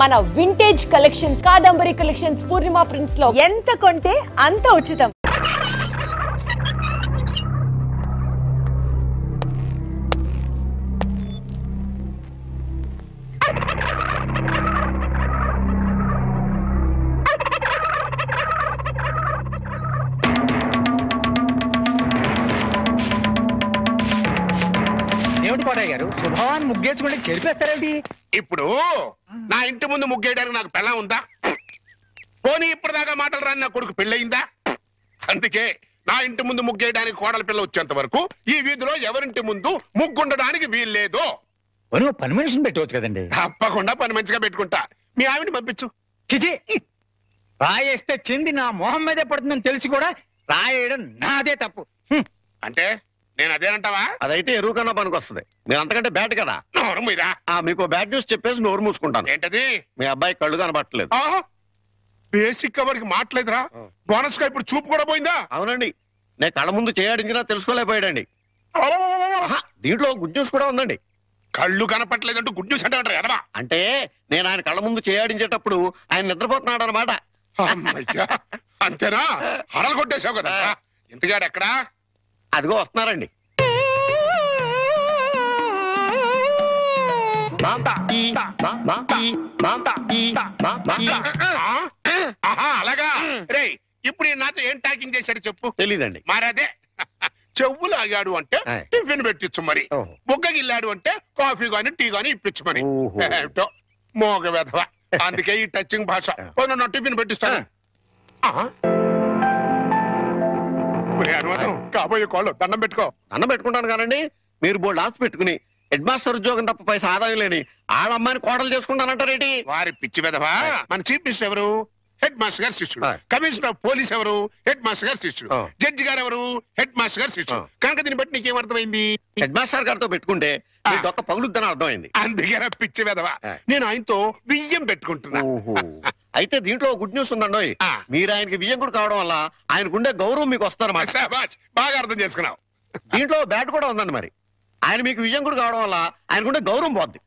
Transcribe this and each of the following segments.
మన vintage collections, Kadambari collections, పూర్ణిమ prints లో ఎంత కొంటే అంత ఉచితం. శుభవాన్ని ముగ్గేసుకుంటే చెరిపేస్తారేంటి? ఇప్పుడు నా ఇంటి ముందు ముగ్గేయడానికి నాకు పెళ్ళం ఉందా? పోనీ ఇప్పటిదాకా మాటలు రాని నా కొడుకు పెళ్ళయిందా? అందుకే నా ఇంటి ముందు ముగ్గేయడానికి కోడల పిల్ల వచ్చేంత వరకు ఈ వీధిలో ఎవరింటి ముందు ముగ్గుండడానికి వీల్లేదు. పని మనిషిని పెట్టవచ్చు కదండి. తప్పకుండా పని మంచిగా పెట్టుకుంటా. మీ ఆవిడ పంపించు. చిచి, రాయేస్తే చింది నా మొహం మీదే పడుతుందని తెలిసి కూడా రాయేయడం నాదే తప్పు. అంటే నేను అదేనంటావా? అదైతే ఎరువు కన్నా పనికి వస్తుంది. మీరు అంతకంటే బ్యాట్ కదా. నోరు మీరా. మీకు బ్యాడ్ న్యూస్ చెప్పేసి నోరు మూసుకుంటాను. ఏంటది? మీ అబ్బాయి కళ్ళు కనబట్టలేదు. బేసిక్ కవర్కి మాట్లేదురా. బోనస్ గా ఇప్పుడు చూపు కూడా పోయిందా? అవునండి, నేను కళ్ళ ముందు చేయడించినా తెలుసుకోలేకపోయాడండి. దీంట్లో గుడ్ న్యూస్ కూడా ఉందండి. కళ్ళు కనపట్లేదంటూ గుడ్ న్యూస్ అంటే ఎడవా? అంటే నేను ఆయన కళ్ళ ముందు చేయాడించేటప్పుడు ఆయన నిద్రపోతున్నాడు అనమాట. అంతేనా? హడలు కొట్టేశావు కదా. ఇంతగాడు ఎక్కడా? అదిగో వస్తున్నారండి. అలాగా రే. ఇప్పుడు నాతో ఏం టాకింగ్ చేశాడు చెప్పు. తెలీదండి. మరదే చెవులు ఆగాడు అంటే టిఫిన్ పెట్టించు, మరి బుగ్గగిల్లాడు అంటే కాఫీ గాని టీ గాని ఇప్పించు మరి. ఏమిటో మోగ వెధవ. అందుకే ఈ టచింగ్ భాష. నా టిఫిన్ పెట్టిస్తాను. కాబోయే కోళ్ళు దండం పెట్టుకో. దండం పెట్టుకుంటాను కానండి. మీరు బోల్డ్ ఆశ పెట్టుకుని హెడ్ మాస్టర్ ఉద్యోగం తప్ప పైసా ఆదాయం లేని వాళ్ళ అమ్మాయిని కోడలు చేసుకుంటానంటారేంటి? వారి పిచ్చి వెధవా. మన చీఫ్ మినిస్టర్ ఎవరు? హెడ్ మాస్టర్ గారు శిష్యుడు. కమిషనర్ ఆఫ్ పోలీస్ ఎవరు? హెడ్ మాస్టర్ గారు శిష్యుడు. జడ్జి గారు ఎవరు? హెడ్ మాస్టర్ గారు శిష్యుడు. కనుక దీన్ని బట్టి నీకేమర్థమైంది? హెడ్ మాస్టర్ గారితో పెట్టుకుంటే ఒక్క పగులుద్దని అర్థమైంది. అందుకే పిచ్చి వెధవా. నేను ఆయనతో బియ్యం పెట్టుకుంటున్నా. అయితే దీంట్లో గుడ్ న్యూస్ ఉందండి. మీరు ఆయనకి బియ్యం కూడా కావడం వల్ల ఆయనకుండే గౌరవం మీకు వస్తారన్నమాట. బాగా అర్థం చేసుకున్నావు. దీంట్లో బ్యాట్ కూడా ఉందండి. మరి ఆయన మీకు విజయం కూడా కావడం వల్ల ఆయనకుండే గౌరవం పోద్ది.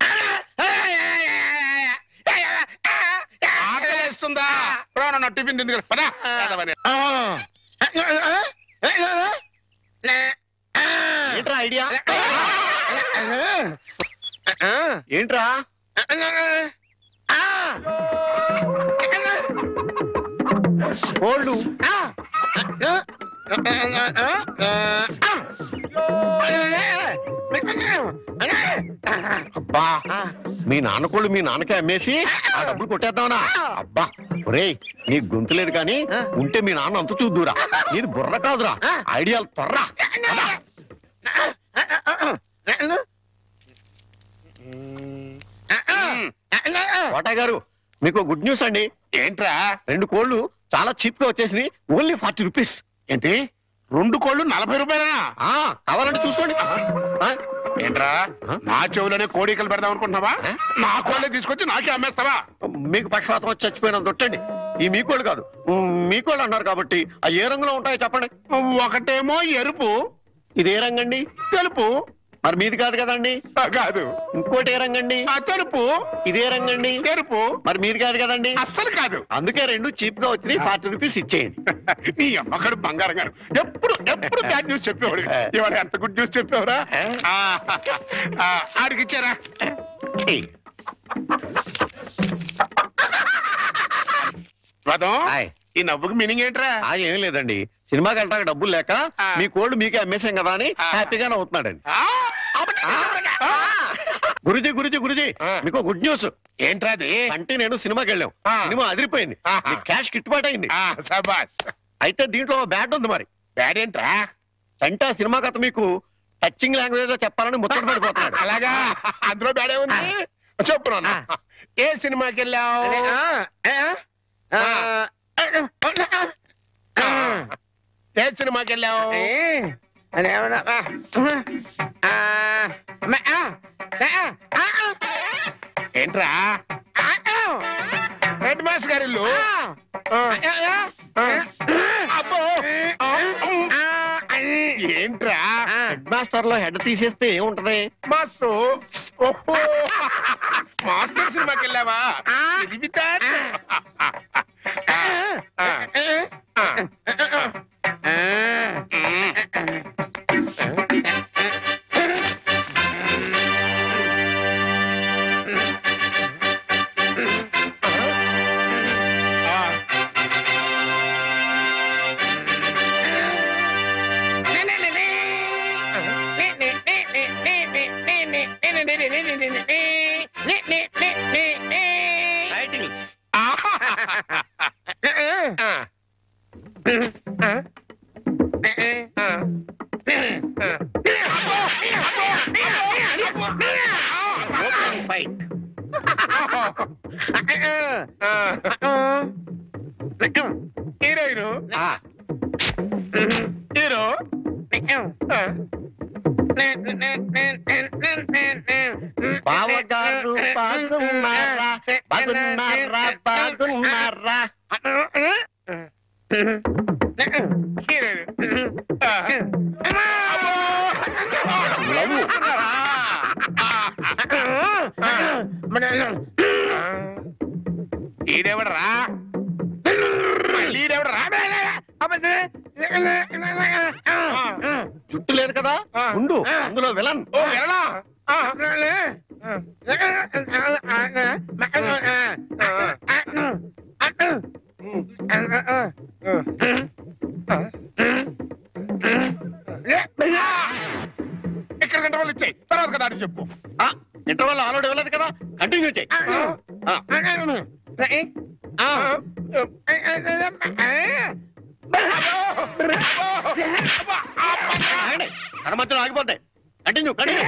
ఆకలిస్తుందా? నా టిఫిన్ తింది కదా. ఏంట్రా ఐడియా? ఏంట్రా కోళ్ళు? అబ్బా, మీ నాన్న కోళ్ళు మీ నాన్నకే అమ్మేసి ఆ డబ్బులు కొట్టేద్దామనా? అబ్బా ఒరే, నీ గొంతు లేదు కానీ ఉంటే మీ నాన్న అంత చూద్దురా. నీది బుర్ర కాదురా, ఐడియాలు త్వరరా. కోటయ్య గారు, మీకు గుడ్ న్యూస్ అండి. ఏంట్రా? 2 కోళ్ళు చాలా చీప్ గా వచ్చేసి ఓన్లీ 40 రూపీస్. ఏంటి 2 కోళ్ళు 40 రూపాయలనా? కావాలంటే చూసుకోండి. ఏంట్రా, నా చెవులోనే కోడికలు పెడదాం అనుకుంటున్నావా? నా కోళ్ళే తీసుకొచ్చి నాకే అమ్మేస్తావా? మీకు పక్షపాతం వచ్చి చచ్చిపోయినంత తొట్టండి. ఈ మీ కోళ్ళు కాదు, మీ కోళ్ళు అన్నారు కాబట్టి అవి ఏ రంగులో ఉంటాయో చెప్పండి. ఒకటేమో ఎరుపు. ఇది ఏ రంగండి? తెలుపు. మరి మీది కాదు కదండి? కాదు. ఇంకోటి ఏ రంగండి? తెలుపు. ఇదే రంగండి? తెలుపు. మరి మీది కాదు కదండి? అస్సలు కాదు. అందుకే 2 చీప్ గా వచ్చి 40 రూపీస్ ఇచ్చేయండి. నీ అమ్మగారు బంగారం గారు ఎప్పుడు బ్యాడ్ న్యూస్ చెప్పేవాడు. ఇవాళ ఎంత గుడ్ న్యూస్ చెప్పేవరా? ఆడికి ఇచ్చారా? ఈ నవ్వుకి మీనింగ్ ఏంట్రా? ఏం లేదండి, సినిమాకి వెళ్ళడానికి డబ్బులు లేక మీ కోళ్ళు మీకే అమ్మేశాం కదా అని హ్యాపీగా నవ్వుతున్నాడండి. గురుజీ గురుజీ గురుజీ, మీకు గుడ్ న్యూస్. ఏంట్రా అది? అంటే నేను సినిమాకి వెళ్ళాం, సినిమా అదిరిపోయింది, క్యాష్ గిట్టుబాటు అయింది. అయితే దీంట్లో బ్యాట్ ఉంది. మరి బ్యాడ్ ఏంట్రా? అంటే ఆ సినిమా కథ మీకు టచింగ్ లాంగ్వేజ్ లో చెప్పాలని ముచ్చట పడిపోతున్నాడు. అలాగా? అందులో బ్యాడే ఉంది. చెప్పున్నా, ఏ సినిమాకి వెళ్ళావు? ఏ సినిమాకి వెళ్ళావు? ఏంట్రా? హెడ్ మాస్టర్ గారి ఇల్లు. అబ్బో, ఏంట్రా? హెడ్ మాస్టర్ లో హెడ్ తీసేస్తే ఏముంటది? మాస్టర్ మాస్టర్ సినిమాకి వెళ్ళావా? బావగారు బాగున్నారా? బాగున్నారా? బాగున్నారా? ఈడెవడరా? జుట్టు లేదు కదా ఉండు, అందులో విలన్. ఇక్కడ ఇంటర్వల్ ఇచ్చాయి, తర్వాత కదా అని చెప్పు. ఇంటర్వల్ ఆల్రెడీ వెళ్ళదు కదా, కంటిన్యూ చేయి. మధ్యలో ఆగిపోతాయి. Continue continue.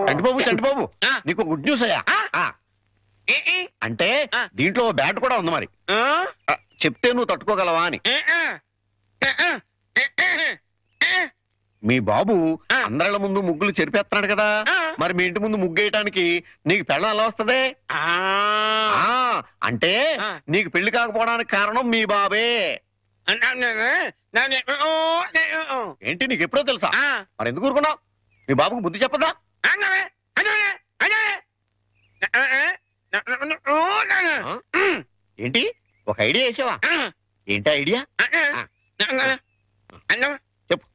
చంటిబాబు చంటిబాబు, నీకు గుడ్ న్యూస్ అయ్యా. అంటే దీంట్లో బ్యాట్ కూడా ఉంది, మరి చెప్తే నువ్వు తట్టుకోగలవా అని. మీ బాబు అందరిళ్ళ ముందు ముగ్గులు చెరిపేస్తున్నాడు కదా, మరి మీ ఇంటి ముందు ముగ్గేయటానికి నీకు పెళ్ళం ఎలా వస్తుంది? అంటే నీకు పెళ్లి కాకపోవడానికి కారణం మీ బాబే. ఏంటి, నీకు ఎప్పుడో తెలుసా? మరి ఎందుకు ఊరుకున్నావు? మీ బాబుకు బుద్ధి చెప్పదా? ఏంటి, ఒక ఐడియా వేసావా? ఏంటి ఐడియా? చెప్పు.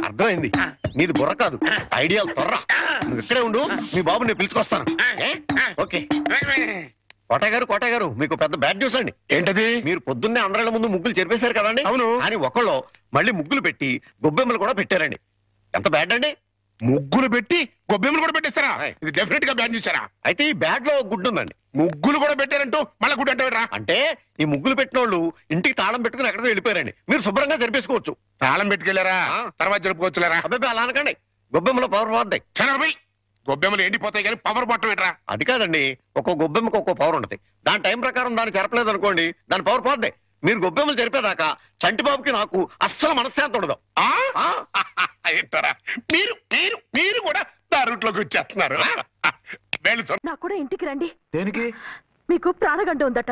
అర్థమైంది, నీది బుర్ర కాదు, ఐడియాలు తొర్ర. నువ్వు ఇక్కడే ఉండు, మీ బాబు నేను పిలుచుకొస్తాను. ఓకే. కోటయ్య గారు మీకు పెద్ద బ్యాడ్ న్యూస్ అండి. ఏంటది? మీరు పొద్దున్నే అందరిళ్ళ ముందు ముగ్గులు చెరిపేశారు కదండి. అవును. అని ఒకళ్ళు మళ్ళీ ముగ్గులు పెట్టి గొబ్బెమ్మలు కూడా పెట్టారండి. ఎంత బ్యాడ్ అండి? ముగ్గులు పెట్టి గొబ్బెమ్మలు కూడా పెట్టేస్తారా? ఇది డెఫినెట్ గా బ్యాన్ చేశారా? అయితే ఈ బ్యాడ్ లో గుడ్ ఉందండి. ముగ్గులు కూడా పెట్టారంటూ మళ్ళీ గుడ్ అంటే అంటే ఈ ముగ్గులు పెట్టిన వాళ్ళు ఇంటికి తాళం పెట్టుకుని ఎక్కడికి వెళ్ళిపోయారండి. మీరు శుభ్రంగా జరిపేసుకోవచ్చు. తాళం పెట్టుకెళ్లారా? తర్వాత జరుపుకోవచ్చులేరా? అబ్బాయి అలా అనకండి, గొబ్బెమ్మలో పవర్ పోద్దాయి. చనబై గొబ్బెమ్మలు ఎండిపోతాయి కానీ పవర్ బట్టం ఏంట్రా? అది కాదండి, ఒక్కో గొబ్బెమ్మకు ఒక్కో పవర్ ఉంటుంది. దాని టైం ప్రకారం దాన్ని చెరపలేదు అనుకోండి, దాని పవర్ పోద్ది. మీరు గొబ్బెమ్మలు జరిపేదాకా చంటిబాబుకి నాకు అస్సలు మనశ్శాంతి ఉండదు. ఏంటారా మీరు మీరు మీరు కూడా నా రూట్లోకి వచ్చేస్తున్నారు. నాకు కూడా ఇంటికి రండి. దేనికి? మీకు ప్రాణగంట ఉందట,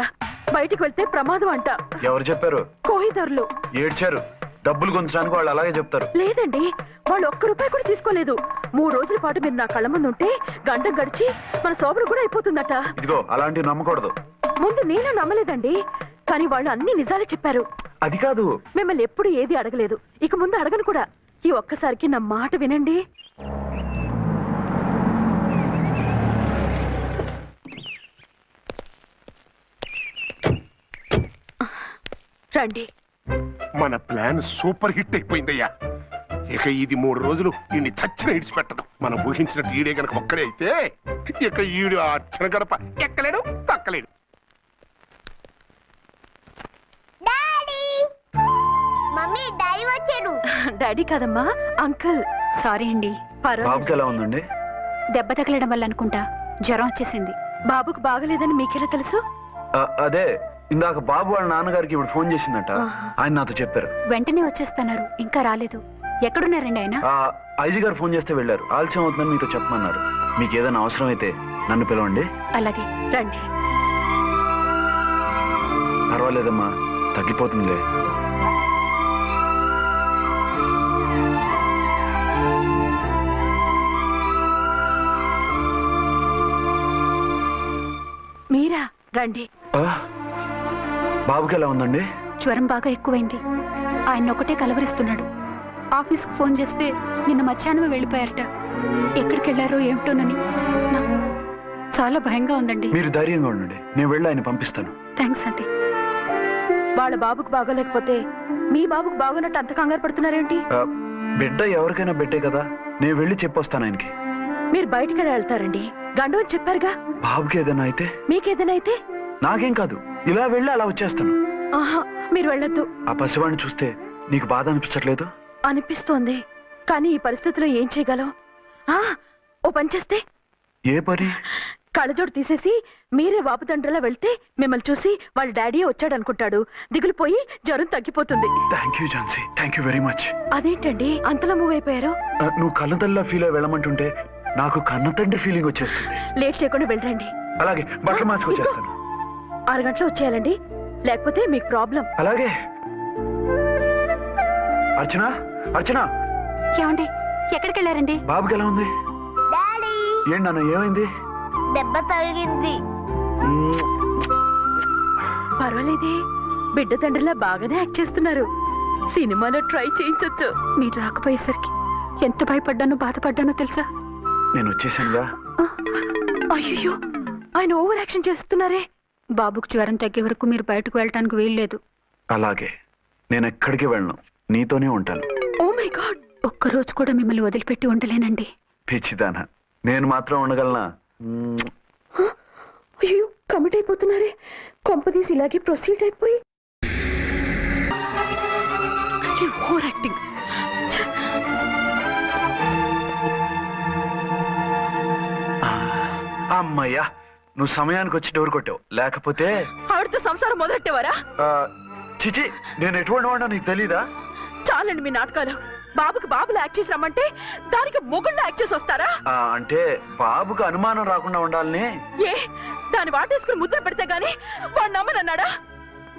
బయటికి వెళ్తే ప్రమాదం అంట. ఎవరు చెప్పారు? కోహిదర్లు ఏడ్చారు. డబ్బులు గుంచడానికి వాళ్ళు అలాగే చెప్తారు. లేదండి, వాళ్ళు ₹1 కూడా తీసుకోలేదు. 3 రోజుల పాటు మీరు నా కళ్ళ ముందు ఉంటే గంట గడిచి మన సోబరు కూడా అయిపోతుందట. ఇదిగో అలాంటివి నమ్మకూడదు. ముందు నేను నమ్మలేదండి, కానీ వాళ్ళు అన్ని నిజాలే చెప్పారు. అది కాదు, మిమ్మల్ని ఎప్పుడు ఏది అడగలేదు, ఇక ముందు అడగను కూడా. ఈ ఒక్కసారికి నా మాట వినండి. రండి. మన ప్లాన్ సూపర్ హిట్ అయిపోయిందయ్యా. ఇక ఇది 3 రోజులు ఈయన్ని చచ్చిన ఇడిచిపెట్టదు. మనం ఊహించినట్టు ఈడే గనక ఒక్కడే అయితే ఇక ఈడు ఆ అర్చన గడప ఎక్కలేడు, తక్కలేడు. డాడీ కాదమ్మా, అంకుల్. సారీ అండి. బాబుకి ఎలా ఉందండి? దెబ్బ తగలడం వల్ల అనుకుంటా జ్వరం వచ్చేసింది. బాబుకు బాగలేదని మీకెలా తెలుసు? అదే ఇందాక బాబు వాళ్ళ నాన్నగారికి ఇప్పుడు ఫోన్ చేసిందట. ఆయన నాతో చెప్పారు. వెంటనే వచ్చేస్తున్నారు, ఇంకా రాలేదు. ఎక్కడున్నారండి ఆయన? ఐజీ గారు ఫోన్ చేస్తే వెళ్ళారు. ఆలస్యం అవుతుందని మీతో చెప్పమన్నారు. మీకు ఏదైనా అవసరం అయితే నన్ను పిలవండి. అలాగే రండి. పర్వాలేదమ్మా, తగ్గిపోతుందిలే. మీరా? రండి. బాబుకి ఎలా ఉందండి? జ్వరం బాగా ఎక్కువైంది. ఆయన ఒకటే కలవరిస్తున్నాడు. ఆఫీస్కు ఫోన్ చేస్తే నిన్న మధ్యాహ్నమే వెళ్ళిపోయారట. ఎక్కడికి వెళ్ళారో ఏమిటోనని నాకు చాలా భయంగా ఉందండి. మీరు ధైర్యంగా ఉండండి, నేను వెళ్ళి ఆయన పంపిస్తాను. థ్యాంక్స్ అండి. వాళ్ళ బాబుకు బాగోలేకపోతే మీ బాబుకు బాగోనట్టు అంత కంగారు పడుతున్నారేంటి? బిడ్డ ఎవరికైనా బిడ్డే కదా, నేను వెళ్ళి చెప్పొస్తాను ఆయనకి. మీరు బయటికి వెళ్తారండి, గండు అని చెప్పారుగా. బాబుకి ఏదైనా అయితే? మీకేదైనా అయితే? నాకేం కాదు, ఇలా వెళ్ళి అలా వచ్చేస్తాను. ఆహా, మీరు వెళ్ళొద్దు. ఆ పసివాడిని చూస్తే నీకు బాధ అనిపించట్లేదు? అనిపిస్తోంది, కానీ ఈ పరిస్థితిలో ఏం చేయగలం? ఓ పని చేస్తే? ఏ పని? కళ్ళజోడు తీసేసి మీరే వాపుతండ్రలా వెళ్తే మిమ్మల్ని చూసి వాళ్ళ డాడీ వచ్చాడు అనుకుంటాడు. దిగులు పోయి జ్వరం తగ్గిపోతుంది. Thank you Jhansi, thank you very much. అదేంటండి అంతలా మూవ్ అయిపోయారు? నువ్వు కన్నతల్లిలా ఫీల్ అయి వెళ్ళమంటుంటే నాకు కన్నతండ్రి ఫీలింగ్ వచ్చేస్తుంది. లేట్ చేయకుండా వెళ్ళండి. అలాగే, బట్టలు మార్చుకొచ్చేస్తాను. 6 గంటలు వచ్చేయాలండి, లేకపోతే మీకు ప్రాబ్లం. అలాగే. అర్చన, అర్చన. ఏమండి, ఎక్కడికి వెళ్ళారండి? బాబుకి ఎలా ఉంది? డాడీ ఏంటి నాన్న, ఏమైంది? దెబ్బ తగిలింది. పర్వాలేదే, బిడ్డ తండ్రిలా బాగానే యాక్ట్ చేస్తున్నారు. సినిమాలో ట్రై చేయించొచ్చు. మీరు రాకపోయేసరికి ఎంత భయపడ్డానో బాధపడ్డానో తెలుసా? నేను వచ్చేసానుగా. అయ్యో, ఆయన ఓవర్ యాక్షన్ చేస్తున్నారే. బాబుకు జ్వరం తగ్గే వరకు మీరు బయటకు వెళ్ళటానికి వీల్లేదు. అలాగే, నేను ఎక్కడికి వెళ్ళను, నీతోనే ఉంటాను. ఓ మై గాడ్, ఒక్కరోజు కూడా మిమ్మల్ని వదిలిపెట్టి ఉండలేనండి. పిచ్చిదానా, నేను మాత్రం ఉండగలనా? అయ్యో, కమిట్ అయిపోతున్నారే. కొంపదీసి ఇలాగే ప్రొసీడ్ అయిపోయి ఓవర్ యాక్టింగ్. అమ్మయ్యా, నువ్వు సమయానికి వచ్చి డోర్ కొట్టావు. లేకపోతే ఆవిడతో సంసారం మొదలెట్టేవారా? చిచి, నేను ఎటువంటి వాడినా నీకు తెలీదా? చాలండి మీ నాటకాలు. బాబుకి బాబులు యాక్ట్ చేసి రమ్మంటే దానికి మొగుళ్ళు యాక్ట్ చేసి వస్తారా? అంటే బాబుకు అనుమానం రాకుండా ఉండాలని. ఏ, దాన్ని వాటేసుకుని ముద్ర పెడితే గాని వాడు నమ్మనన్నాడా?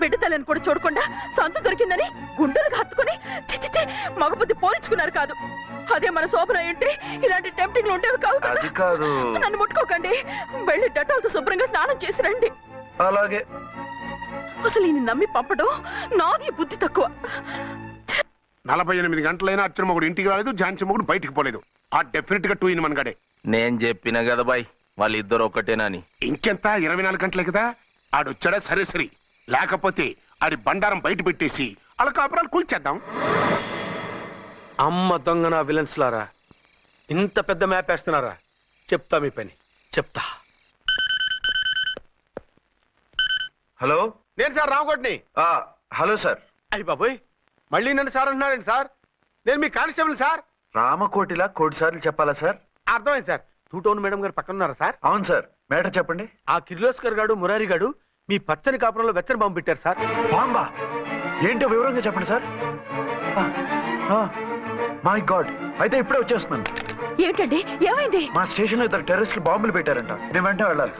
బిడ్డ తల్లిని కూడా చూడకుండా సొంత దొరికిందని గుండెలకు హత్తుకుని చిచ్చి మగబుద్ధి పోల్చుకున్నారు కాదు. అదే మన శోభన ఉంటే ఇలాంటి టెంప్టింగ్లు ఉండేవి కావు కదా. అది కాదు. నన్ను ముట్టుకోకండి, వెళ్ళి డెటాల్తో శుభ్రంగా స్నానం చేసి రండి. అలాగే. అసలు ఈయన నమ్మి పంపడం నాది బుద్ధి తక్కువ. 48 గంటలైనా అర్చన మొగుడు ఇంటికి రాలేదు, ఝాన్సీ మొగుడు బయటికి పోలేదు. ఆ డెఫినెట్ గా 2 in 1 గడే. నేను చెప్పిన కదా బాయ్, వాళ్ళిద్దరు ఒకటేనని. ఇంకెంత 24 గంటలే కదా. ఆడొచ్చాడా సరే సరే, లేకపోతే ఆడి బండారం బయట పెట్టేసి అలా కాపురాలు కూల్చేద్దాం. అమ్మ దొంగన విలన్స్ లారా, ఇంత పెద్ద మ్యాప్ వేస్తున్నారా? చెప్తా మీ పని, చెప్తా. హలో, నేను సార్ రామకోటిని. Hello sir. అయ్యి బాబోయ్, మళ్ళీ నన్ను సార్ అంటున్నారండి సార్? నేను మీ కానిస్టేబుల్ సార్. రామకోటిలా 1 సార్లు చెప్పాలా సార్? అర్థమైంది సార్. 2 టౌన్ మేడం గారు పక్కన ఉన్నారా సార్? అవును సార్. మేటర్ చెప్పండి. ఆ కిర్లోస్కర్ గారు మురారి గారు మీ పచ్చని కాపురంలో వెచ్చని బాంబు పెట్టారు సార్. బాంబా? ఏంటో వివరంగా చెప్పండి సార్. మై గాడ్, అయితే ఇప్పుడే వచ్చేస్తున్నాను. ఏంటండి, ఏమైంది? మా స్టేషన్ లో 2 టెర్రరిస్టులు బాంబులు పెట్టారంట. నేను వెంటనే వెళ్ళాలి.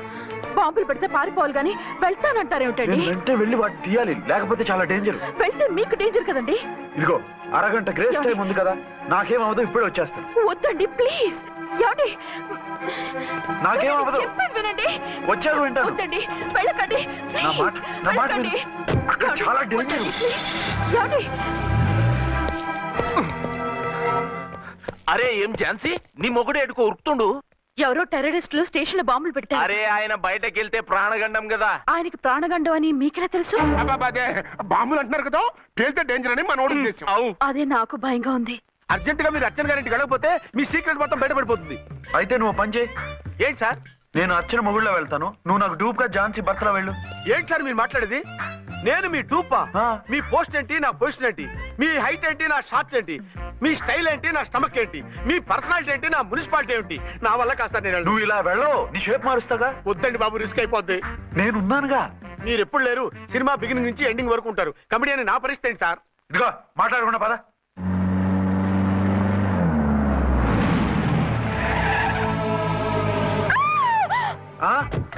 బాంబులు పెడితే పారిపోవాలి గాని వెళ్తానంటారేమిటండి? నేను వెంటనే వెళ్ళి వాటిని తీయాలి, లేకపోతే చాలా డేంజర్. వెళ్తే మీకు డేంజర్ కదండి. ఇదిగో, అరగంట గ్రేస్ టైం ఉంది కదా, నాకేమవదు, ఇప్పుడే వచ్చేస్తాను. వద్దండి ప్లీజ్. ఏమండి, నాకేమవదు, చెప్పేది వినండి. వచ్చాక వింటాను. వద్దండి, వెళ్ళకండి. నా మాట విను. అక్కడ చాలా డేంజర్. ఏమండి, అరే ఏం ఝాన్సీ, నీ మొగుడు ఎడుకో ఉరుకుతుండు. ఎవరో టెర్రరిస్టులు స్టేషన్ లో బాంబులు పెడతారు. అరే ఆయన బయటకి వెళ్తే ప్రాణగండం కదా. ఆయనకి ప్రాణగండం అని మీకెలా తెలుసు? అదే బాంబులు అంటున్నారు కదా, పేలితే డేంజర్ అని మన ఉద్దేశం. అదే నాకు భయంగా ఉంది. అర్జెంట్ గా మీరు అర్చన గారింటికి వెళ్ళకపోతే మీ సీక్రెట్ మొత్తం బయటపడిపోతుంది. అయితే నువ్వు పని చేయి. ఏంటి సార్? నేను అర్చన మొగుళ్ళో వెళ్తాను, నువ్వు నాకు డూప్ గా ఝాన్సీ భర్తలో వెళ్ళు. ఏంటి సార్ మీరు మాట్లాడేది? నేను మీ డూపా? మీ పోస్ట్ ఏంటి, నా పొజిషన్ ఏంటి? మీ హైట్ ఏంటి, నా షార్ట్స్ ఏంటి? మీ స్టైల్ ఏంటి, నా స్టమక్ ఏంటి? మీ పర్సనాలిటీ ఏంటి, నా మున్సిపాలిటీ ఏంటి? నా వల్ల కాస్త నేను నువ్వు ఇలా వెళ్ళవు, నీ షేప్ మారుస్తాగా. వద్దండి బాబు, రిస్క్ అయిపోద్ది. నేనున్నానుగా. మీరు ఎప్పుడు లేరు, సినిమా బిగినింగ్ నుంచి ఎండింగ్ వరకు ఉంటారు. కమెడియన్ నా పరిస్థితి ఏంటి సార్? ఇదిగో మాట్లాడకుండా పద.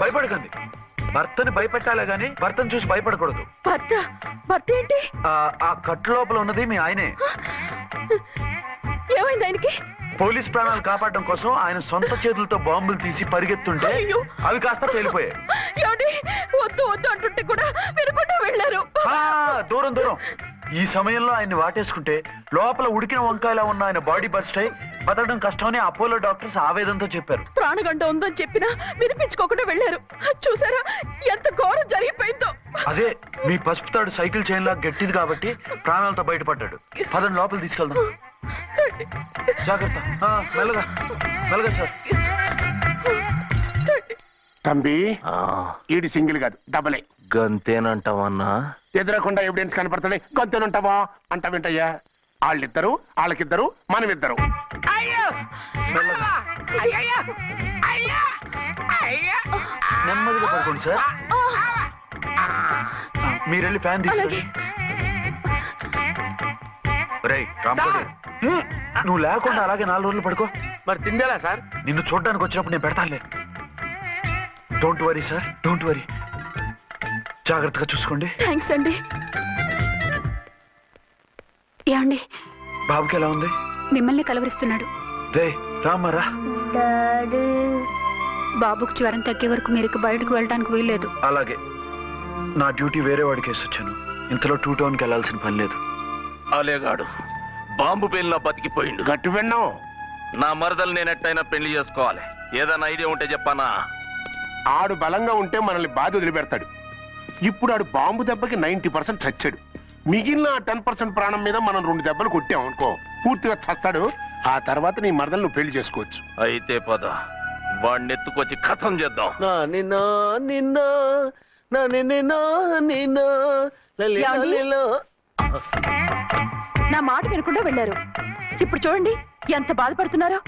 భయపడకండి. భర్తని భయపెట్టాలే గాని భర్తను చూసి భయపడకూడదు. భర్త ఏంటి? ఆ కట్టు లోపల ఉన్నది మీ ఆయనే. ఏమైంది ఆయనకి? పోలీస్ ప్రాణాలు కాపాడడం కోసం ఆయన సొంత చేతులతో బాంబులు తీసి పరిగెత్తుంటే అవి కాస్త పేలిపోయాయి. వద్దు వద్దు అంటుంటే కూడా వినకుండా వెళ్ళారు. దూరం దూరం. ఈ సమయంలో ఆయన్ని వాటేసుకుంటే లోపల ఉడికిన వంకాయలా ఉన్న ఆయన బాడీ బర్స్ట్ అయి బతకడం కష్టమని అపోలో డాక్టర్స్ ఆవేదనతో చెప్పారు. ప్రాణగంట ఉందని చెప్పినా వినిపించుకోకుండా వెళ్ళారు. చూసారా ఎంత ఘోరం జరిగిపోయిందో. అదే మీ పసుపు తాడు సైకిల్ చైన్ లా గట్టిది కాబట్టి ప్రాణాలతో బయటపడ్డాడు. పదండి లోపల తీసుకెళ్దాం. జాగ్రత్త. మెల్లగా మెల్లగా సార్. తంబి ఈడి సింగిల్ కాదు డబలే. గంతేనంటావన్నా? ఎదురకుండా ఎవిడెన్స్ కనపడుతుంది. గంతేనంటావా అంటావేంటయ్యా? వాళ్ళిద్దరు, వాళ్ళకిద్దరు, మనమిద్దరు. నెమ్మదిగా పడుకోండి సార్. మీరెళ్ళి ఫ్యాన్ తీసుకోండి. రేయ్ రాంకోటి, నువ్వు లేకుండా అలాగే 4 రోజులు పడుకో. మరి తిండేలా సార్? నిన్ను చూడడానికి వచ్చినప్పుడు నేను పెడతానులే. Don't worry sir, don't worry. జాగ్రత్తగా చూసుకోండి. థ్యాంక్స్ అండి. ఏమండి బాబుకి ఎలా ఉంది? మిమ్మల్ని కలవరిస్తున్నాడు. రే రామ్మరా. బాబుకు జ్వరం తగ్గే వరకు మీరు బయటకు వెళ్ళడానికి వీల్లేదు. అలాగే. నా డ్యూటీ వేరే వాడికి వేసి వచ్చాను. ఇంతలో 2 టౌన్కి వెళ్ళాల్సిన పని లేదు. అలేగాడు బాంబు పేలినా బతికిపోయిండు. గట్టి విన్నావు. నా మరదలు నేనెట్టయినా పెళ్లి చేసుకోవాలి. ఏదైనా ఐడియా ఉంటే చెప్పానా? ఆడు బలంగా ఉంటే మనల్ని బాధ వదిలిపెడతాడు. ఇప్పుడు ఆడు బాంబు దెబ్బకి 90% చచ్చాడు. మిగిలిన 10% ప్రాణం మీద మనం 2 దెబ్బలు కొట్టాం అనుకో, పూర్తిగా చస్తాడు. ఆ తర్వాత నీ మరదలు నువ్వు పెళ్లి చేసుకోవచ్చు. అయితే పద, వాడిని ఎత్తుకొచ్చి కథం చేద్దాం. నా మాట వినకుండా వెళ్ళారు. ఇప్పుడు చూడండి ఎంత బాధపడుతున్నారో.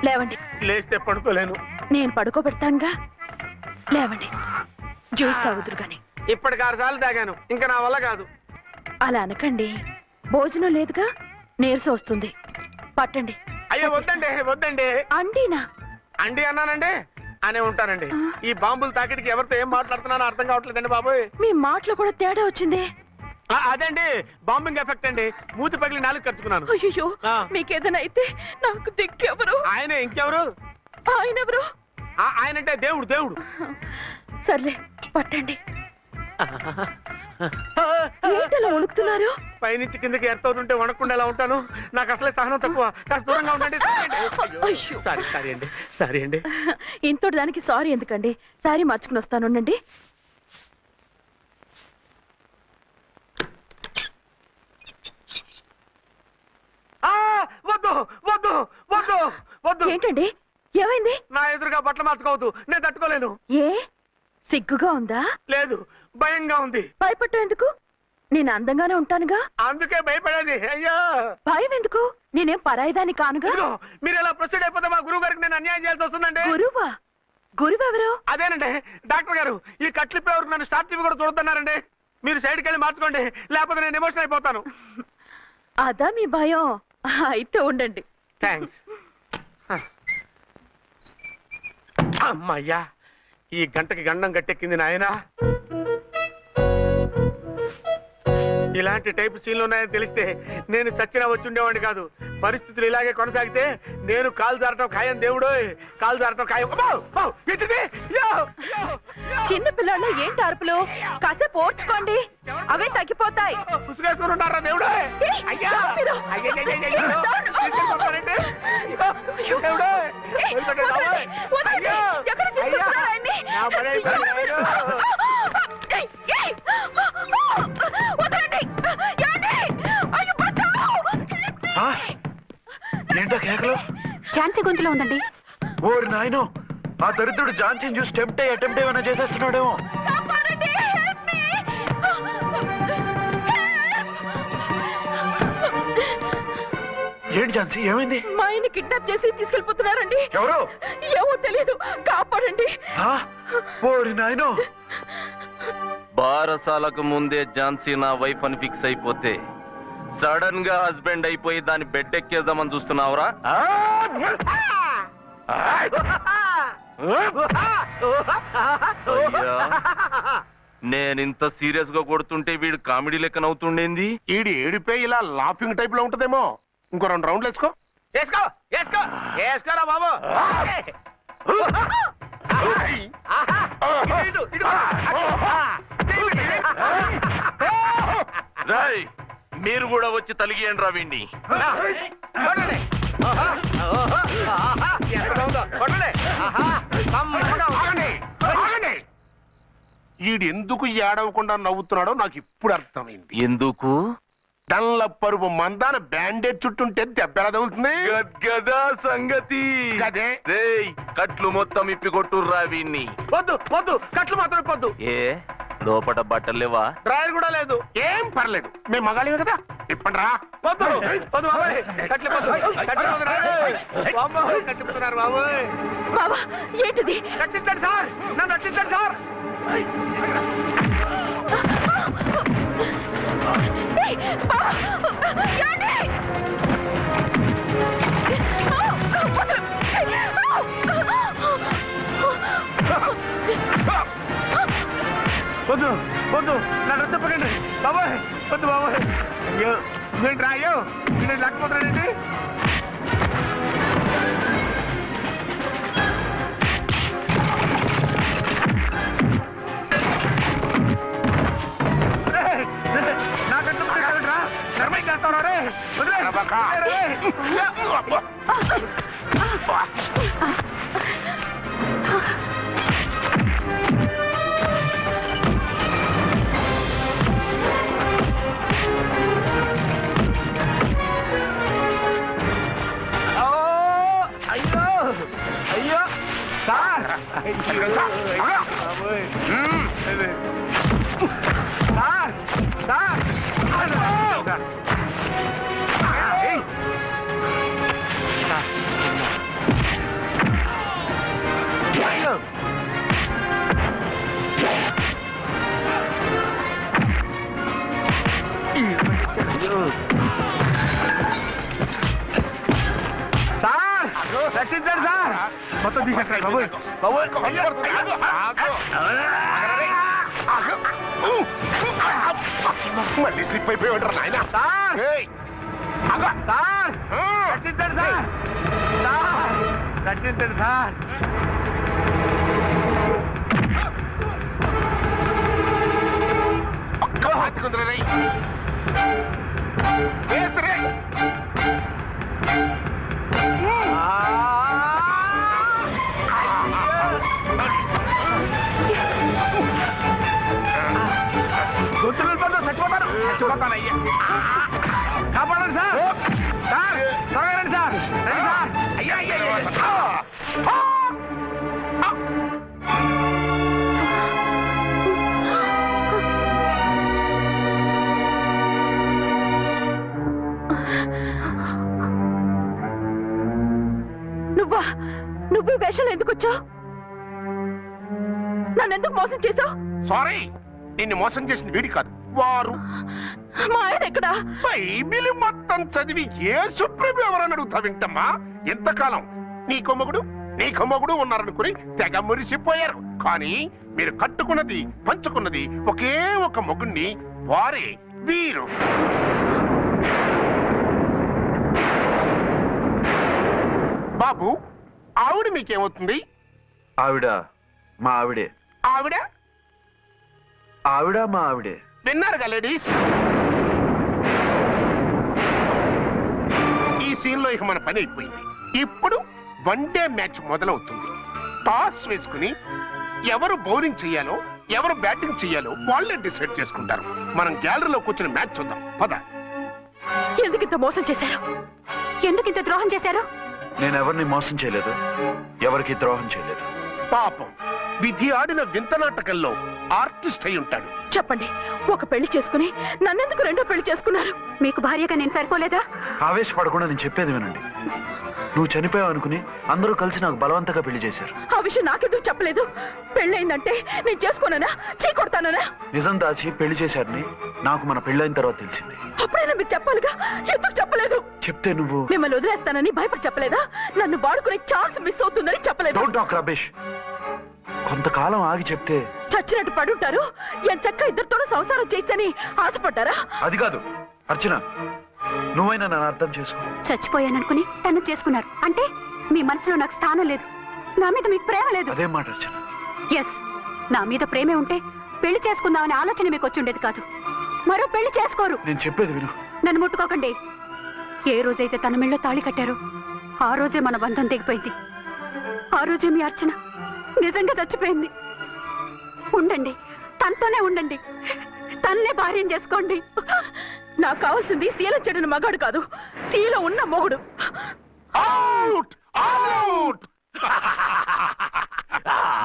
లేవండి. లేస్తే పడుకోలేను. నేను పడుకోబెడతానుగా. లేవండి, జ్యూస్ తాగుదురు గాని. ఇప్పటికి 6 సార్లు తాగాను, ఇంకా నా వల్ల కాదు. అలా అనకండి, భోజనం లేదుగా, నీరసం వస్తుంది. పట్టండి. అయ్యో వద్దండి వద్దండి. అండినా? అండి అన్నానండి అనే ఉంటానండి. ఈ బాంబులు తాకిడికి ఎవరితో ఏం మాట్లాడుతున్నానో అర్థం కావట్లేదండి బాబోయ్. మీ మాటలో కూడా తేడా వచ్చింది. అదండి బాంబింగ్ ఎఫెక్ట్ అండి. మూతి పగిలి 4 ఖర్చుకున్నాను. అయ్యో, మీకేదైనా అయితే నాకు దిక్కెవరు? ఆయన ఇంకెవరు? ఆయనెవరు? ఆయనంటే దేవుడు. దేవుడు. సర్లే పట్టండి. ఏంటలా వణుకుతున్నారు? పైనుంచి కిందకి ఎర్తవుతుంటే వణకుండా ఎలా ఉంటాను? నాకు అసలే సహనం తక్కువ. కాస్త దూరంగా ఉండండి. సారీ అండి. ఇంతటి దానికి సారీ ఎందుకండి? సారీ మార్చుకుని వస్తాను. ఉండండి. వద్దు వద్దు వద్దు వద్దు. ఏంటండి, ఏమైంది? నా ఎదురుగా బట్టలు మార్చుకోవద్దు, నేను తట్టుకోలేను. ఏ సిగ్గుగా ఉందా? లేదు, భయంగా ఉంది. భయపట్టు ఎందుకు? నేను అందంగానే ఉంటానుగా. అందుకే భయపడేది. అయ్యా భయం ఎందుకు? నేనేం పరాయిదాన్ని కానుగా. మీరు ఎలా ప్రొసీడ్ అయిపోతే మా గురువు గారికి నేను అన్యాయం చేయాల్సి వస్తుందండి. గురువా? గురువెవరు? అదేనండి డాక్టర్ గారు. ఈ కట్లిప్పే వరకు నన్ను స్టార్ట్ టీవీ కూడా చూడొద్దన్నారండి. మీరు సైడ్కి వెళ్ళి మార్చుకోండి, లేకపోతే నేను ఎమోషన్ అయిపోతాను. అదా మీ భయం? అయితే ఉండండి. థ్యాంక్స్. అమ్మయ్యా, ఈ గంటకి గండం గట్టెక్కింది నాయనా. ఇలాంటి టైప్ సీన్లు ఉన్నాయని తెలిస్తే నేను చచ్చినా వచ్చి ఉండేవాడిని కాదు. పరిస్థితులు ఇలాగే కొనసాగితే నేను కాలు జారటం ఖాయం. దేవుడు, కాలు జారటం ఖాయం. చిన్న పిల్లలు ఏంటి అరుపులు? కాసేపు ఓర్చుకోండి, అవే తగ్గిపోతాయి. పుసుగేసుకుని ఉంటారా దేవుడు? ఏంటో కేకలు? ఝాన్సీ గొంతులో ఉందండి. ఓరి నాయనో, ఆ దరిద్రుడు ఝాన్సీని చూసి అటెంప్ట్ ఏమైనా చేసేస్తున్నాడేమో. ఏంటి ఝాన్సీ, ఏమైంది? మా ఆయన కిడ్నాప్ చేసి తీసుకెళ్లిపోతున్నారండి. ఎవరు? ఏమో తెలియదు, కాపాడండి. ఓరి నాయనో, బారసాలకు ముందే ఝాన్సీ నా వైఫ్ అని ఫిక్స్ అయిపోతే సడన్ గా హస్బెండ్ అయిపోయి దాన్ని బెడ్ ఎక్కేద్దామని చూస్తున్నావురా? నేనింత సీరియస్ గా కొడుతుంటే వీడు కామెడీ లెక్క నవ్వుతుండేంది? ఈడి ఏడిపే ఇలా లాఫింగ్ టైప్ లో ఉంటదేమో. ఇంకో 2 రౌండ్లు వేసుకో. వేసుకో వేసుకో వేసుకోరా బాబు. రాయ్ మీరు కూడా వచ్చి తలిగియండి రా వీణ్ణి. ఈడు ఎందుకు ఏడవకుండా నవ్వుతున్నాడో నాకు ఇప్పుడు అర్థమైంది. ఎందుకు? డల్ల పరుపు మందాన బ్యాండేజ్ చుట్టుంటే దెబ్బ ఎలా తగులుతుంది? గద్గదా సంగతి. అదే రేయ్ కట్లు మొత్తం ఇప్పి కొట్టుర్రా వీణ్ణి. వద్దు వద్దు, కట్లు మాత్రం ఇప్పొద్దు. ఏ లోపట బట్టలు లేవా? డ్రాయర్ కూడా లేదు. ఏం పర్లేదు, మేము మగాళివే కదా. ఇప్పండి రా. వద్దు వద్దు బాబాయ్, కట్లు ఇప్పొద్దు. కట్లు కట్టిపోతున్నారు బాబాయ్. బాబా ఏంటిది? రక్షించండి సార్, నన్ను రక్షించండి సార్. వద్దు వద్దు, నన్ను చెప్పకండి బాబాయ్. వద్దు బాబాయ్. అయ్యో ఏంటి రా, అయ్యో నేను లేకపోతున్నానండి. రక్షించండి సార్. మొత్తం తీసేస్తాయి బాబు. మళ్ళీ స్లిప్ అయిపోయాడు నాయన. సార్ సార్ రక్షించండి సార్. రక్షించండి సార్. చచ్చిపోతానయ్యా. కాపాడండి సార్. సార్ త్వరగా రండి సార్. రండి సార్. అయ్యా అయ్యా నువ్వు వేషాలు ఎందుకు వచ్చావు? నన్నెందుకు మోసం చేశావు? సారీ, నిన్ను మోసం చేసిన వీడి కాదు, వారు. మా ఆయన ఎక్కడా? బైబిల్ మొత్తం చదివి యేసు ప్రభు ఎవరని అడుగుతా వింటమ్మా. ఎంతకాలం నీకో మొగుడు ఉన్నారనుకుని తెగ మురిసిపోయారు. కానీ మీరు కట్టుకున్నది పంచుకున్నది ఒకే ఒక మొగుణ్ణి, వారే వీరు. బాబు, ఆవిడ మీకేమవుతుంది? ఆవిడ మా ఆవిడే. ఆవిడ ఆవిడ మా ఆవిడే. విన్నారుగా లేడీస్? ఈ సీన్ లో ఇక మన పని అయిపోయింది. ఇప్పుడు 1 డే మ్యాచ్ మొదలవుతుంది. టాస్ వేసుకుని ఎవరు బౌలింగ్ చెయ్యాలో ఎవరు బ్యాటింగ్ చెయ్యాలో వాళ్ళే డిసైడ్ చేసుకుంటారు. మనం గ్యాలరీలో కూర్చుని మ్యాచ్ చూద్దాం. పద. ఎందుకింత మోసం చేశారు? ఎందుకింత ద్రోహం చేశారు? నేను ఎవరిని మోసం చేయలేదు, ఎవరికి ద్రోహం చేయలేదు. పాపం, విధి ఆడిన వింత నాటకంలో ఆర్టిస్ట్ అయి ఉంటాడు. చెప్పండి, ఒక పెళ్లి చేసుకుని నన్నెందుకు రెండో పెళ్లి చేసుకున్నారు? మీకు భార్యగా నేను సరిపోలేదా? ఆవేశపడకుండా నేను చెప్పేది వినండి. నువ్వు చనిపోయావు అనుకుని అందరూ కలిసి నాకు బలవంతంగా పెళ్లి చేశారు. ఆ విషయం నాకెందుకు చెప్పలేదు? పెళ్ళయిందంటే నేను చేసుకోనన్నా, చీకొడతానన్నా? నిజం దాచి పెళ్లి చేశారని నాకు మన పెళ్ళైన తర్వాత తెలిసింది. అప్పుడైనా మీకు చెప్పాలిగా, ఎందుకు చెప్పలేదు? చెప్తే నువ్వు మిమ్మల్ని వదిలేస్తానని భయపడి చెప్పలేదా? నన్ను వాడుకునే ఛాన్స్ మిస్ అవుతుందని చెప్పలేదు. Don't talk రబేష్. కొంతకాలం ఆగి చెప్తే చచ్చినట్టు పడుంటారు. ఎంచక్క ఇద్దరితోనూ సంసారం చేయొచ్చని ఆశపడ్డారా? అది కాదు అర్చన, నువ్వైనా నన్ను అర్థం చేసుకో. చచ్చిపోయాననుకుని తను చేసుకున్నారు అంటే మీ మనసులో నాకు స్థానం లేదు, నా మీద మీకు ప్రేమ లేదు. అదేం మాట అర్చన? ఎస్, నా మీద ప్రేమే ఉంటే పెళ్లి చేసుకుందామనే ఆలోచన మీకు వచ్చి ఉండేది కాదు. మరో పెళ్లి చేసుకోరు. నేను చెప్పేది విను. నన్ను ముట్టుకోకండి. ఏ రోజైతే తన మెళ్ళో తాళి కట్టారో ఆ రోజే మన బంధం తెగిపోయింది. ఆ రోజే మీ అర్చన నిజంగా చచ్చిపోయింది. ఉండండి, తనతోనే ఉండండి, తన్నే భార్యం చేసుకోండి. నాకు కావాల్సింది శీల చెడిన మగాడు కాదు, శీల ఉన్న మొగుడు.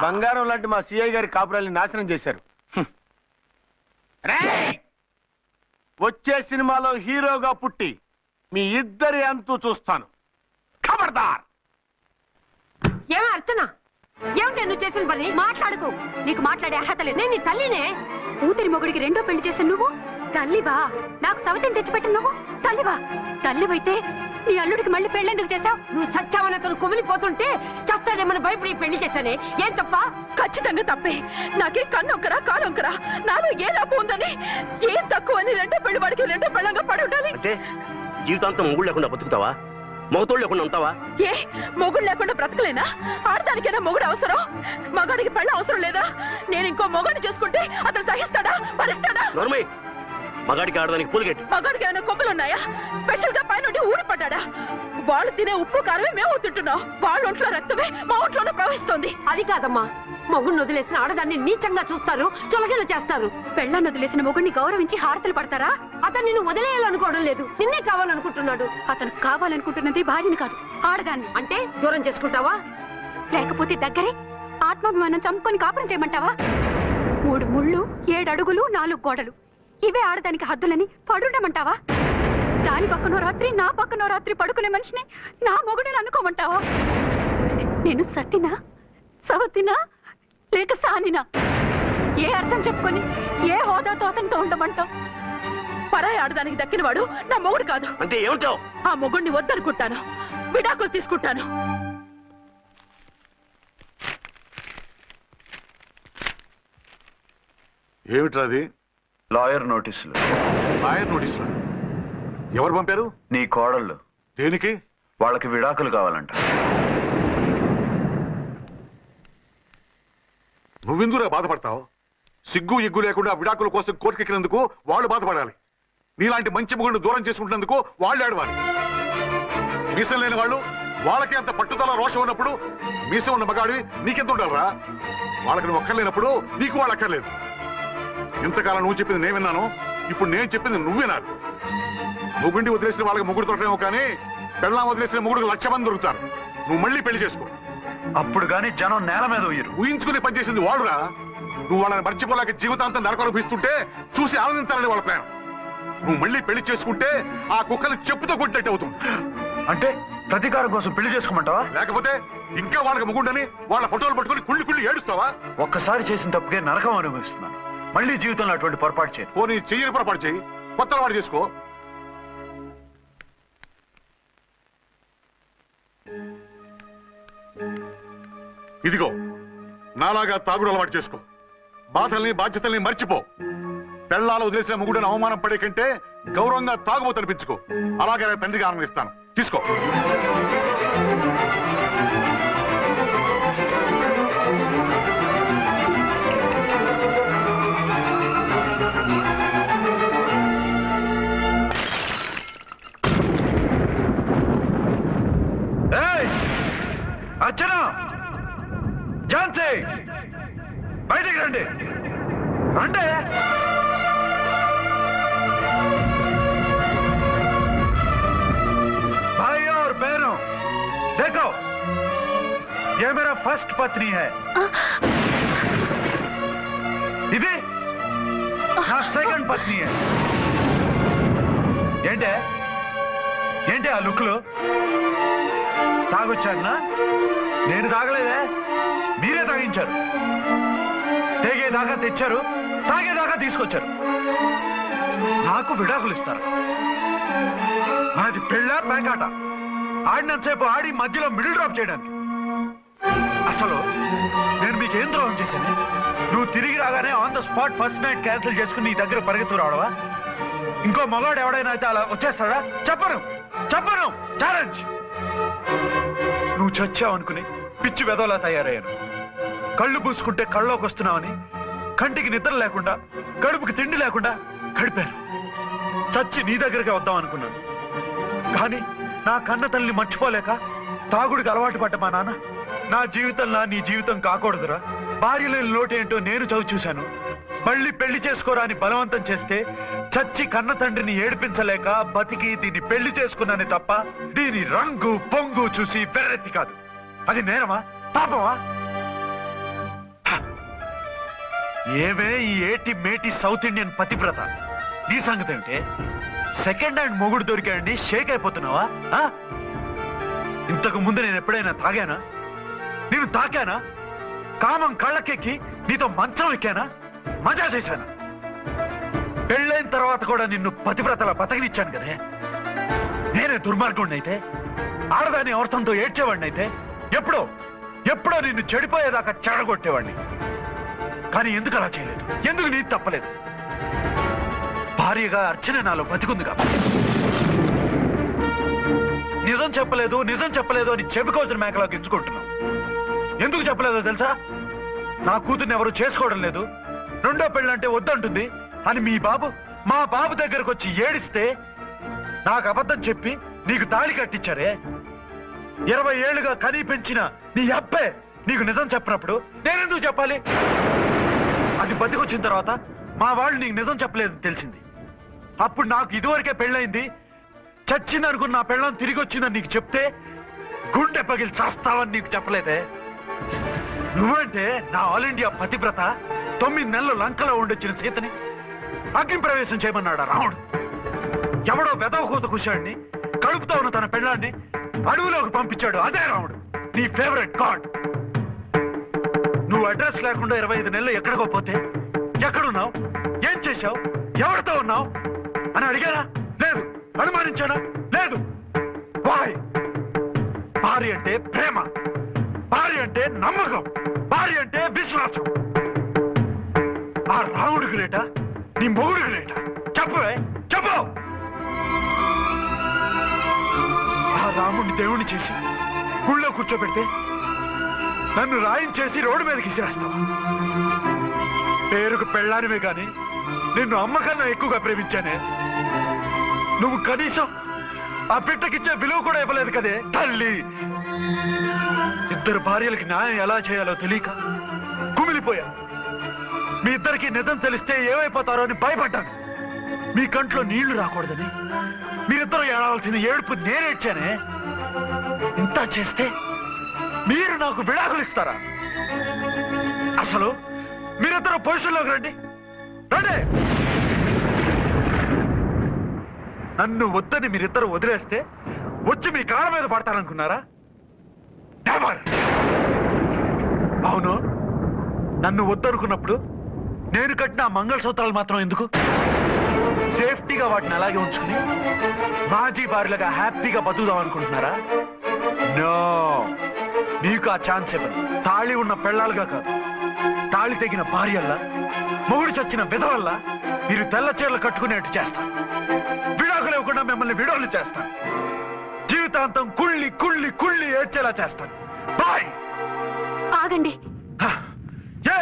బంగారం లాంటి మా సిఐ గారి కాపురాల్ని నాశనం చేశారు. వచ్చే సినిమాలో హీరోగా పుట్టి మీ ఇద్దరి అంతు చూస్తాను. ఖబర్దార్. ఏమో అర్చన, ఏమిటి నువ్వు చేసిన పని? మాట్లాడుకో, నీకు మాట్లాడే అర్హత లేదు. నేను నీ తల్లినే. కూతురి మొగుడికి రెండో పెళ్లి చేసిన నువ్వు తల్లివా? నాకు సవతిని తెచ్చిపెట్టిన నువ్వు తల్లివా? తల్లివైతే నీ అల్లుడికి మళ్ళీ పెళ్ళెందుకు చేశావు? నువ్వు చచ్చావని అతను కుమిలిపోతుంటే చస్తాడేమని భయపడి పెళ్లి చేశానే. ఏం తప్ప? ఖచ్చితంగా తప్పే. నాకే కన్నొక్కరా కానొక్కరా, నాలో ఏ లాభం ఉందని, ఏం తక్కువ అని రెండో పెళ్లి వాడికి రెండో పెళ్ళంగా పడి ఉండాలి. అంటే జీవితాంతం మొగుడు లేకుండా బతుకుతావా? మొగతోడు లేకుండా ఉంటావా? ఏ మొగుడు లేకుండా బ్రతకలేనా? ఆడదానికైనా మొగుడు అవసరం, మగాడికి పెళ్ళ అవసరం లేదా? నేను ఇంకో మొగాడిని చేసుకుంటే అతను సహిస్తాడా, భరిస్తాడా? మగాడికి ఆడదానికి పూలిగెట్టు. మగాడికి ఏమైనా కొబ్బలున్నాయా? స్పెషల్ గా పైనుండి ఊరి పడ్డాడా? వాళ్ళు తినే ఉప్పు కారమే మేము తింటున్నాం. వాళ్ళ ఒంట్లో రక్తమే మా ఒంట్లోనే ప్రవహిస్తోంది. అది కాదమ్మా, మొగుడిని వదిలేసిన ఆడదాన్ని నీచంగా చూస్తారు, చులకన చేస్తారు. పెళ్ళాన్ని వదిలేసిన మొగుడిని గౌరవించి హారతలు పడతారా? అతను నిన్ను వదిలేయాలనుకోవడం లేదు, నిన్నే కావాలనుకుంటున్నాడు. అతను కావాలనుకుంటున్నది భార్యని కాదు, ఆడదాన్ని. అంటే దూరం చేసుకుంటావా? లేకపోతే దగ్గరే ఆత్మాభిమానం చంపుకొని కాపురం చేయమంటావా? 3 ముళ్ళు, 7 అడుగులు, 4 గోడలు, ఇవే ఆడదానికి హద్దులని పడుండమంటావా? దాని పక్కనో రాత్రి నా పక్కనో రాత్రి పడుకునే మనిషిని నా మొగుడిని అనుకోమంటావా? నేను సతినా, సవతినా, లేక సానినా? ఏ అర్థం చెప్పుకొని ఏ హోదాతో అతనితో ఉండమంటావు? పరాయి ఆడదానికి దక్కినవాడు నా మొగుడు కాదు. అంటే ఏమిటావు? ఆ మొగుడిని వద్దనుకుంటాను, విడాకులు తీసుకుంటాను. ఏమిట్రాది? లాయర్ నోటీసులు. లాయర్ నోటీసులు ఎవరు పంపారు? నీ కోడళ్ళు. దేనికి? వాళ్ళకి విడాకులు కావాలంట. నువ్వెందుకురా బాధపడతావు? సిగ్గు ఎగ్గు లేకుండా విడాకుల కోసం కోర్టుకెక్కినందుకు వాళ్ళు బాధపడాలి. నీలాంటి మంచి మొగుడిని దూరం చేసుకుంటున్నందుకు వాళ్ళు ఏడవాలి. మీసం లేని వాళ్ళు, వాళ్ళకి అంత పట్టుదల రోషం ఉన్నప్పుడు మీసం ఉన్న మగాడివి నీకెంత ఉండాలరా? వాళ్ళకి నువ్వు ఒక్కర్లేనప్పుడు నీకు వాళ్ళు అక్కర్లేదు. ఇంతకాలం నువ్వు చెప్పింది నేను విన్నాను, ఇప్పుడు నేను చెప్పింది నువ్వు వినాలి. మొగుడిని వదిలేసిన వాళ్ళకి మొగుడు దొరకలేమో కానీ పెళ్ళాం వదిలేసిన మొగుడికి 1,00,000 మంది దొరుకుతారు. నువ్వు మళ్ళీ పెళ్లి చేసుకో. అప్పుడు గాని జనం నేల మీద ఉయ్యరు. ఊహించుకుని పనిచేసింది వాళ్ళురా. నువ్వు వాళ్ళని మర్చిపోలేక జీవితాంతం నరకనుభవిస్తుంటే చూసి ఆనందించాలని వాళ్ళ ప్లాన్. నువ్వు మళ్ళీ పెళ్లి చేసుకుంటే ఆ కుక్కలు చెప్పుతో కొట్టినట్టు అవుతుంది. అంటే ప్రతీకారం కోసం పెళ్లి చేసుకోమంటావా? లేకపోతే ఇంకా వాళ్ళకి మొగుండని వాళ్ళ ఫోటోలు పట్టుకుని కుళ్ళి ఏడుస్తావా? ఒక్కసారి చేసిన తప్పుకే నరకం అనుభవిస్తున్నాను. మళ్ళీ జీవితంలో అటువంటి పొరపాటు చేయి. పోనీ చెయ్యని పొరపాటు చేయి, కొత్త వాడు చేసుకో. ఇదిగో నాలాగా తాగుడు అలవాటు చేసుకో. బాధల్ని బాధ్యతల్ని మర్చిపో. పెళ్ళాలు వదిలేసిన మొగుడని అవమానం పడే కంటే గౌరవంగా తాగుబోతు అనిపించుకో. అలాగే తండ్రిగా ఆనందిస్తాను. తీసుకో. అర్చన, ఝాన్సీ, బయటికి రండి. రండి. भाई और बहनों, देखो, ये मेरा फर्स्ट पत्नी है. ఇది నా సెకండ్ పత్ని. ఏంటి ఆ లుక్లు? తాగొచ్చానా? నేను తాగలేదే, మీరే తాగించారు. తెగేదాకా తెచ్చారు, తాగేదాకా తీసుకొచ్చారు. నాకు విడాకులు ఇస్తారు. మనది పెళ్ళా పేకాట? ఆడినంతసేపు ఆడి మధ్యలో మిడిల్ డ్రాప్ చేయడానికి. అసలు నేను మీకేం ద్రోహం చేశాను? నువ్వు తిరిగి రాగానే on the spot first night cancel చేసుకుని నీ దగ్గర పరిగెత్తు రావడవా? ఇంకో మగాడు ఎవడైనా అయితే అలా వచ్చేస్తాడా? చెప్పను చెప్పను, ఛాలెంజ్. నువ్వు చచ్చావు అనుకుని పిచ్చి వెదవలా తయారయ్యాను. కళ్ళు పూసుకుంటే కళ్ళలోకి వస్తున్నావని కంటికి నిద్ర లేకుండా కడుపుకి తిండి లేకుండా గడిపాను. చచ్చి నీ దగ్గరికి వద్దాం అనుకున్నాను. కానీ నా కన్న తల్లిని మర్చిపోలేక తాగుడికి అలవాటు పడ్డ మా నాన్న నా జీవితంలా నీ జీవితం కాకూడదురా, భార్య లేని లోటేంటో నేను చవి చూశాను, మళ్ళీ పెళ్లి చేసుకోరా అని బలవంతం చేస్తే చచ్చి కన్న తండ్రిని ఏడిపించలేక బతికి దీన్ని పెళ్లి చేసుకున్నానే తప్ప దీని రంగు పొంగు చూసి వెర్రెత్తి కాదు. అది నేరమా, పాపమా? ఏవే ఈ ఏటి మేటి సౌత్ ఇండియన్ పతివ్రత, నీ సంగతి ఏమిటే? సెకండ్ హ్యాండ్ మొగుడు దొరికాయండి షేక్ అయిపోతున్నావా? ఇంతకు ముందు నేను ఎప్పుడైనా తాగానా? నేను తాకానా? కామం కళ్ళకెక్కి నీతో మంచం ఎక్కానా? మజా చేశానా? పెళ్ళైన తర్వాత కూడా నిన్ను పతివ్రతలా బతకనిచ్చాను కదే. నేనే దుర్మార్గుడిని అయితే, ఆడదాని అవసరంతో ఏడ్చేవాడిని అయితే, ఎప్పుడో నిన్ను చెడిపోయేదాకా చెడగొట్టేవాడిని. కానీ ఎందుకు అలా చేయలేదు? ఎందుకు నీది తప్పలేదు? భార్యగా అర్చన నాలో బతికుంది కాబట్టి. నిజం చెప్పలేదు అని చెప్పుకోవాల్సిన మేకలా గించుకుంటున్నావు. ఎందుకు చెప్పలేదో తెలుసా? నా కూతుర్ని ఎవరు చేసుకోవడం లేదు, రెండో పెళ్ళంటే వద్దంటుంది అని మా బాబు దగ్గరకు వచ్చి ఏడిస్తే నాకు అబద్ధం చెప్పి నీకు తాళి కట్టించారే. 20 ఏళ్లుగా కనీ పెంచిన నీ అబ్బే నీకు నిజం చెప్పినప్పుడు నేనెందుకు చెప్పాలి? అది బతికొచ్చిన తర్వాత మా వాళ్ళు నీకు నిజం చెప్పలేదని తెలిసింది. అప్పుడు నాకు ఇదివరకే పెళ్ళయింది, చచ్చింది అనుకున్న నా పెళ్ళం తిరిగి వచ్చిందని నీకు చెప్తే గుండె పగిలి చేస్తావని నీకు చెప్పలేదే. నువ్వంటే నా ఆల్ ఇండియా పతివ్రత 9 నెలలు లంకలో ఉండొచ్చిన సీతని అగ్ని ప్రవేశం చేయమన్నాడా రాముడు? ఎవడో వెదవకూత కుషాడిని కడుపుతో ఉన్న తన పెళ్ళాన్ని అడవిలోకి పంపించాడు అదే రాముడు, నీ ఫేవరెట్ గాడ్. నువ్వు అడ్రస్ లేకుండా 25 నెలలు ఎక్కడికో పోతే ఎక్కడున్నావు, ఏం చేశావు, ఎవరితో ఉన్నావు అని అడిగానా? లేదు. అనుమానించానా? లేదు. వాయ్? భార్య అంటే ప్రేమ, భార్య అంటే నమ్మకం, భార్య అంటే విశ్వాసం. ఆ రాముడు గ్రేటా, నీ మొగుడు గ్రేటా? చెప్పవే, చెప్పు. ఆ రాముడిని దేవుణ్ణి చేసి గుళ్ళో కూర్చోబెడితే నన్ను రాయించేసి రోడ్డు మీదకి ఇసిరేస్తావా? పేరుకు పెళ్ళానివే గాని నిన్ను అమ్మకన్నా ఎక్కువగా ప్రేమించానే. నువ్వు కనీసం ఆ బిడ్డకిచ్చే విలువ కూడా ఇవ్వలేదు కదే తల్లి. 2 భార్యలకి న్యాయం ఎలా చేయాలో తెలియక కుమిలిపోయా. మీ ఇద్దరికి నిజం తెలిస్తే ఏమైపోతారో అని భయపడ్డాను. మీ కంట్లో నీళ్లు రాకూడదని మీరిద్దరూ ఏడవలసిన ఏడుపు నేనేడ్చానే. ఇంత చేస్తే మీరు నాకు విడాకులు ఇస్తారా? అసలు మీరిద్దరూ పొజిషన్లోకి రండి. నన్ను వద్దని మీరిద్దరు వదిలేస్తే వచ్చి మీ కాళ్ళ మీద పడతారనుకున్నారా? నెవర్. అవును, నన్ను వద్దనుకున్నప్పుడు నేను కట్టిన మంగళసూత్రాలు మాత్రం ఎందుకు? సేఫ్టీగా వాటిని అలాగే ఉంచుకుని మాజీ భార్యలుగా హ్యాపీగా బతుకుదాం అనుకుంటున్నారా? నో, మీకు ఆ ఛాన్స్ ఇవ్వదు. తాళి ఉన్న పెళ్ళాలుగా కాదు, తాళి తెగిన భార్యల్లా, మొగుడు చచ్చిన విధవల్లా మీరు తెల్ల చీరలు కట్టుకునేట్టు చేస్తాను. విడాకులు ఇవ్వకుండా మిమ్మల్ని విడోలు చేస్తాను. జీవితాంతం కుళ్ళి కుళ్ళి కుళ్ళి ఏడ్చేలా చేస్తాను. బాయ్. ఆగండి. ఏ,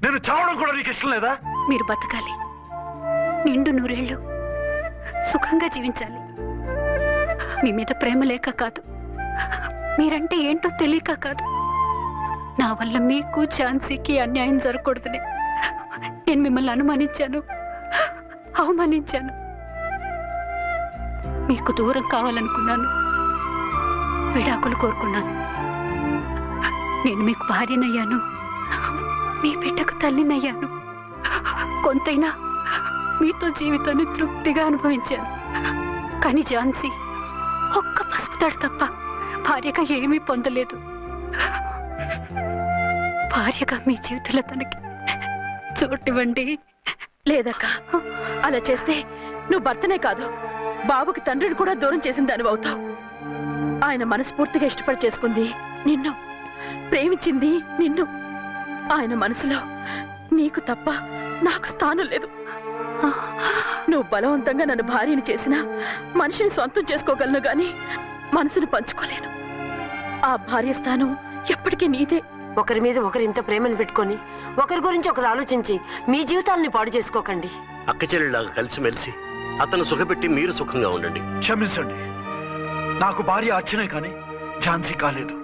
నేను చావడం కూడా నీకు ఇష్టం లేదా? మీరు బతకాలి, నిండు 100 ఏళ్ళు సుఖంగా జీవించాలి. మీ మీద ప్రేమ లేక కాదు, మీరంటే ఏంటో తెలియక కాదు. నా వల్ల మీకు ఝాన్సీకి అన్యాయం జరగకూడదని నేను మిమ్మల్ని అనుమానించాను, అవమానించాను. మీకు దూరం కావాలనుకున్నాను, విడాకులు కోరుకున్నాను. నేను మీకు భార్యనయ్యాను, మీ బిడ్డకు తల్లినయ్యాను. కొంతైనా మీతో జీవితాన్ని తృప్తిగా అనుభవించాను. కానీ ఝాన్సీ ఒక్క పసుపుతాడు తప్ప భార్యగా ఏమీ పొందలేదు. భార్యగా మీ జీవితంలో తనకి చోటివ్వండి. లేదక్క, అలా చేస్తే నువ్వు భర్తనే కాదు బాబుకి తండ్రిని కూడా దూరం చేసిన దానివి అవుతావు. ఆయన మనస్ఫూర్తిగా ఇష్టపడి చేసుకుంది నిన్ను, ప్రేమించింది నిన్ను. ఆయన మనసులో నీకు తప్ప నాకు స్థానం లేదు. నువ్వు బలవంతంగా నన్ను భార్యని చేసినా మనిషిని సొంతం చేసుకోగలను గాని మనసును పంచుకోలేను. ఆ భార్య స్థానం ఎప్పటికీ నీదే. ఒకరి మీద ఒకరు ఇంత ప్రేమను పెట్టుకొని ఒకరి గురించి ఒకరు ఆలోచించి మీ జీవితాలని పాడు చేసుకోకండి. అక్క చెల్లెళ్ళలాగా కలిసిమెలిసి అతను సుఖపెట్టి మీరు సుఖంగా ఉండండి. క్షమించండి, నాకు భార్య అర్చనే కానీ ఝాన్సీ కాలేదు.